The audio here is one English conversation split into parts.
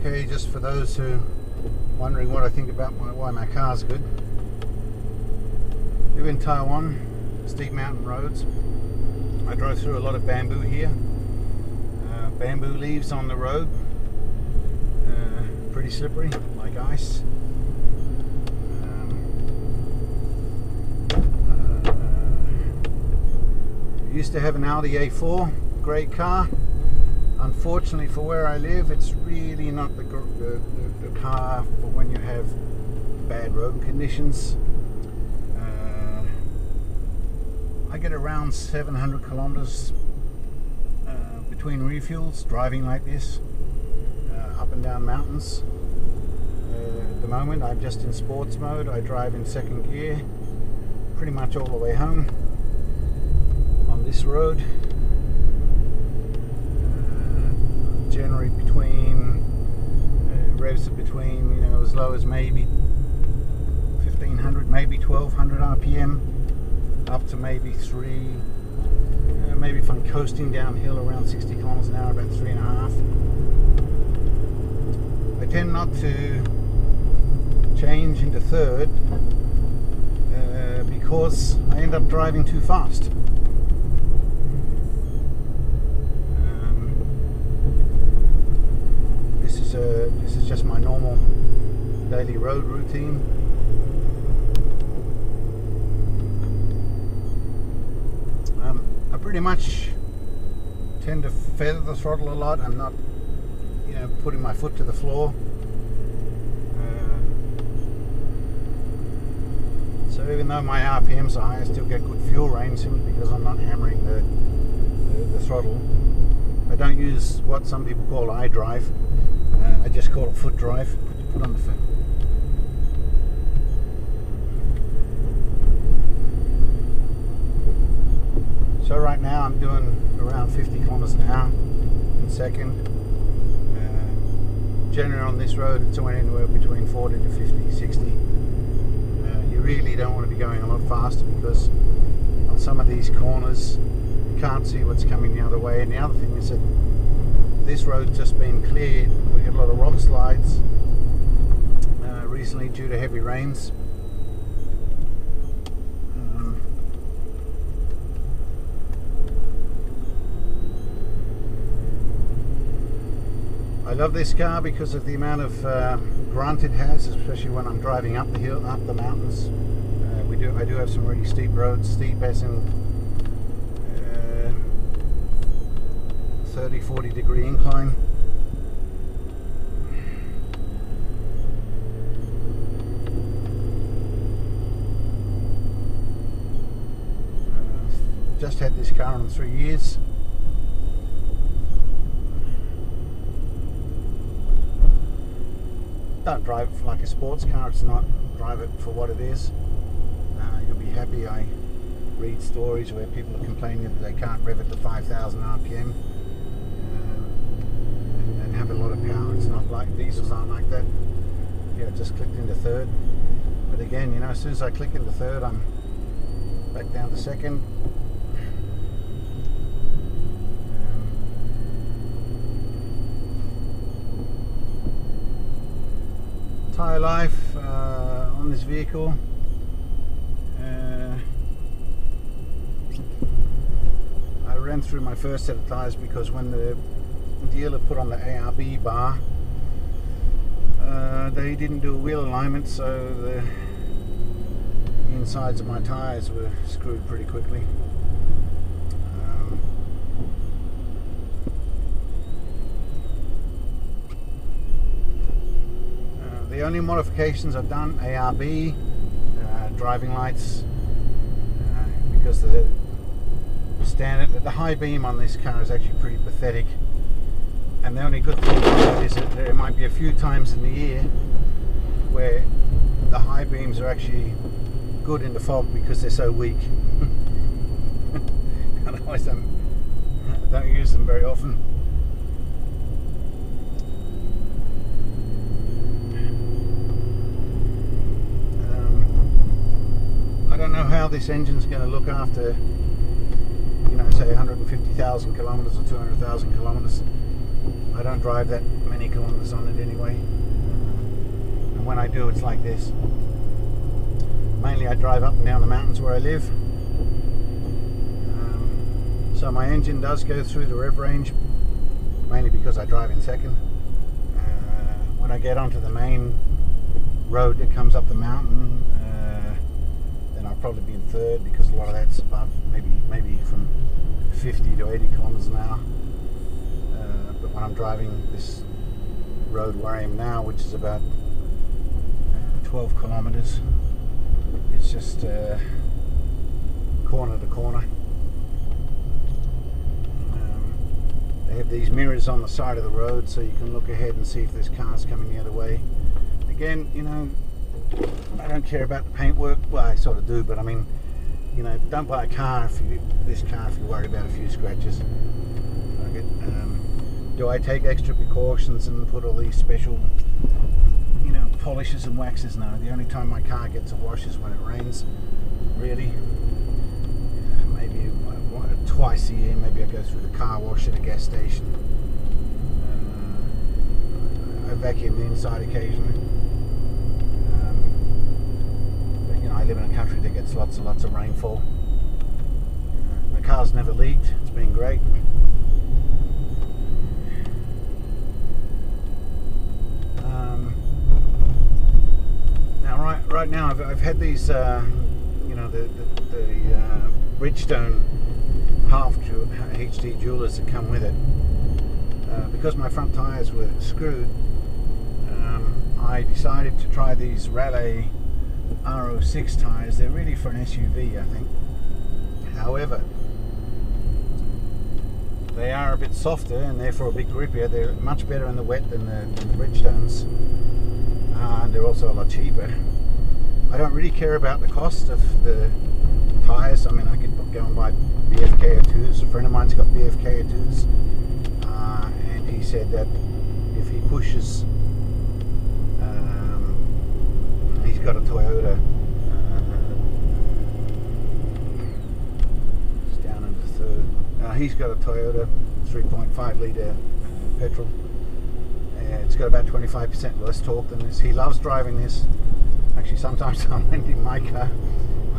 Okay, just for those who wondering what I think about why my car's good. Live in Taiwan, steep mountain roads. I drove through a lot of bamboo here. Bamboo leaves on the road, pretty slippery, like ice. Used to have an Audi A4, great car. Unfortunately for where I live, it's really not the car for when you have bad road conditions. I get around 700 kilometers between refuels driving like this, up and down mountains. At the moment I'm just in sports mode. I drive in second gear pretty much all the way home on this road. Generally between revs of between, you know, as low as maybe 1500, maybe 1200 RPM, up to maybe 3. Maybe if I'm coasting downhill around 60 kilometers an hour, about 3.5. I tend not to change into third because I end up driving too fast. This is just my normal daily road routine. I pretty much tend to feather the throttle a lot. I'm not, you know, putting my foot to the floor. So even though my RPMs are high, I still get good fuel range simply because I'm not hammering the throttle. I don't use what some people call iDrive. I just call it foot drive. Put your foot on the foot. So right now I'm doing around 50 kilometers an hour in second. Generally on this road it's anywhere between 40 to 50, 60. You really don't want to be going a lot faster because on some of these corners you can't see what's coming the other way. And the other thing is that this road's just been cleared. We had a lot of rock slides recently due to heavy rains. I love this car because of the amount of grunt it has, especially when I'm driving up the hill, up the mountains. I do have some really steep roads, steep as in 30-40 degree incline. Just had this car in 3 years. Don't drive it like a sports car, it's not. Drive it for what it is. You'll be happy. I read stories where people are complaining that they can't rev it to 5,000 RPM and have a lot of power. It's not like diesels aren't like that. Yeah, just clicked into third. But again, you know, as soon as I click into third, I'm back down to second. Tyre life on this vehicle. I ran through my first set of tyres because when the dealer put on the ARB bar, they didn't do a wheel alignment, so the insides of my tyres were screwed pretty quickly. The only modifications I've done, ARB, driving lights, because the high beam on this car is actually pretty pathetic. And the only good thing about it is that there might be a few times in the year where the high beams are actually good in the fog because they're so weak. Otherwise, I don't use them very often. I don't know how this engine's going to look after, you know, say 150,000 kilometers or 200,000 kilometers. I don't drive that many kilometers on it anyway. And when I do, it's like this. Mainly I drive up and down the mountains where I live. So my engine does go through the rev range, mainly because I drive in second. When I get onto the main road that comes up the mountain, then I'll probably be in third, because a lot of that's above maybe from 50 to 80 kilometers an hour. But when I'm driving this road where I am now, which is about 12 kilometers, it's just corner to corner. They have these mirrors on the side of the road, so you can look ahead and see if there's cars coming the other way. Again, you know, I don't care about the paintwork. Well, I sort of do, but I mean, you know, don't buy a car if you're worried about a few scratches. Okay. Do I take extra precautions and put all these special, you know, polishes and waxes? No. The only time my car gets a wash is when it rains. Really. Maybe twice a year. Maybe I go through the car wash at a gas station. I vacuum the inside occasionally. But, you know, I live in a country that gets lots and lots of rainfall. The car's never leaked. It's been great. Now, right now, I've had these, you know, the Bridgestone half HD jewelers that come with it. Because my front tyres were screwed, I decided to try these Raleigh RO6 tyres. They're really for an SUV, I think. However, they are a bit softer and therefore a bit grippier. They're much better in the wet than the Bridgestones, and they're also a lot cheaper. I don't really care about the cost of the tyres. I mean, I could go and buy BFK A2s. A friend of mine's got BFK A2s, and he said that if he pushes, he's got a Toyota, it's down into third. He's got a Toyota 3.5 litre petrol. It's got about 25% less torque than this. He loves driving this. Actually, sometimes I'm renting my car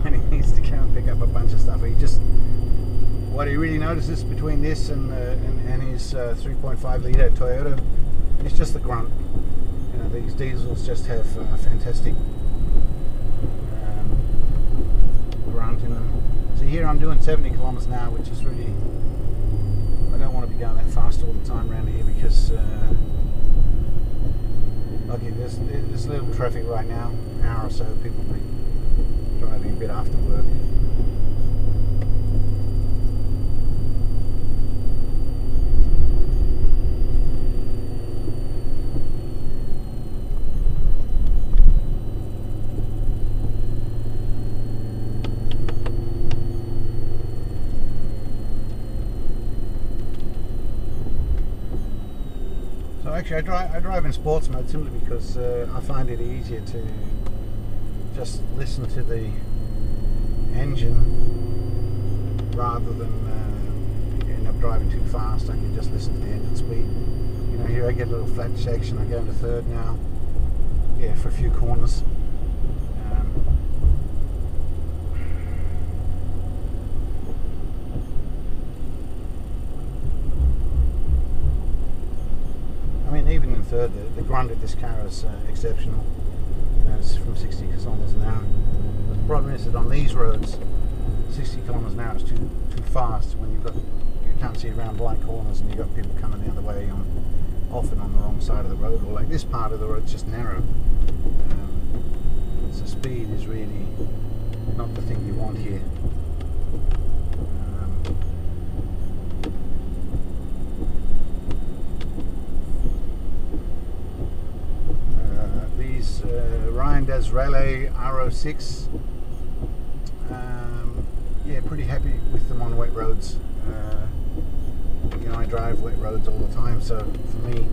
when he needs to go and pick up a bunch of stuff. What he really notices between this and his 3.5 litre Toyota is just the grunt. You know, these diesels just have fantastic grunt in them. So here I'm doing 70 kilometers an hour, which is really, I don't want to be going that fast all the time around here, because okay, there's little traffic right now, an hour or so, people will be driving a bit after work. So actually I drive in sports mode simply because I find it easier to just listen to the engine rather than end up driving too fast. I can just listen to the engine speed. You know, here I get a little flat section. I go into third now. Yeah, for a few corners. I mean, even in third, the grunt of this car is exceptional. You know, it's from 60 kilometers an hour. But the problem is that on these roads, 60 kilometers an hour is too fast when you can't see around blind corners and you've got people coming the other way, often on the wrong side of the road, or like this part of the road is just narrow. So speed is really not the thing you want here. These Ryan does Raleigh RO6. Yeah, pretty happy with them on wet roads. You know, I drive wet roads all the time, so for me,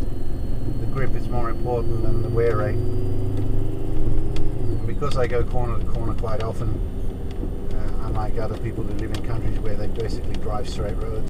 the grip is more important than the wear rate. And because I go corner to corner quite often, unlike other people who live in countries where they basically drive straight roads.